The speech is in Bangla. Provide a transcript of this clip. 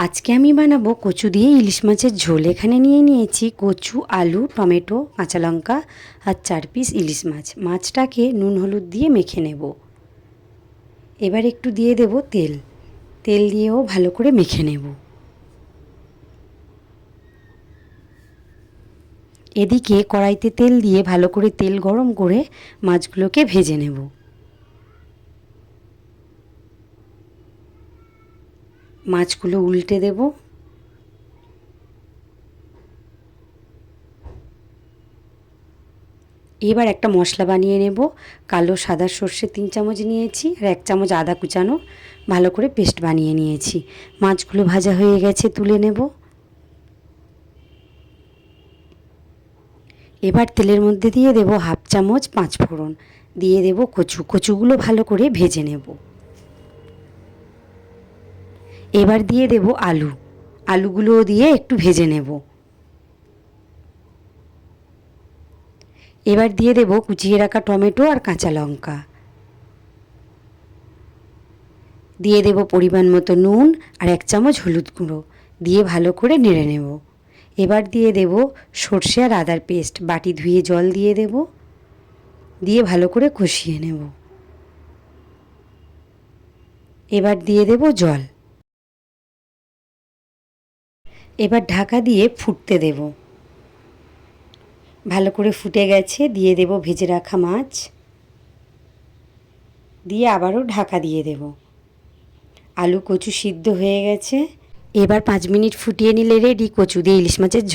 আজকে আমি বানাবো কচু দিয়ে ইলিশ মাছের ঝোল। এখানে নিয়ে নিয়েছি কচু, আলু, টমেটো, কাঁচা লঙ্কা আর 4 পিস ইলিশ মাছ। মাছটাকে নুন হলুদ দিয়ে মেখে নেব। এবার একটু দিয়ে দেব তেল। তেল দিয়েও ভালো করে মেখে নেব। এদিকে কড়াইতে তেল দিয়ে ভালো করে তেল গরম করে মাছগুলোকে ভেজে নেব। মাছগুলো উল্টে দেব। এবার একটা মশলা বানিয়ে নেব। কালো সাদা সর্ষে 3 চামচ নিয়েছি আর 1 চামচ আদা কুচানো ভালো করে পেস্ট বানিয়ে নিয়েছি। মাছগুলো ভাজা হয়ে গেছে, তুলে নেব। এবার তেলের মধ্যে দিয়ে দেব 1/2 চামচ 5 ফোড়ন, দিয়ে দেব কচুগুলো ভালো করে ভেজে নেব। এবার দিয়ে দেব আলুগুলোও দিয়ে একটু ভেজে নেব। এবার দিয়ে দেব কুচিয়ে রাখা টমেটো আর কাঁচা লঙ্কা, দিয়ে দেব পরিমাণ মতো নুন আর 1 চামচ হলুদ গুঁড়ো, দিয়ে ভালো করে নেড়ে নেব। এবার দিয়ে দেব সর্ষে আর আদার পেস্ট, বাটি ধুয়ে জল দিয়ে দেব, দিয়ে ভালো করে কষিয়ে নেব। এবার দিয়ে দেব জল। এবার ঢাকা দিয়ে ফুটতে দেব। ভালো করে ফুটে গেছে, দিয়ে দেব ভেজে রাখা মাছ, দিয়ে আবারও ঢাকা দিয়ে দেব। আলু কচু সিদ্ধ হয়ে গেছে। এবার 5 মিনিট ফুটিয়ে নিলে রেডি কচু দিয়ে ইলিশ মাছের ঝোল।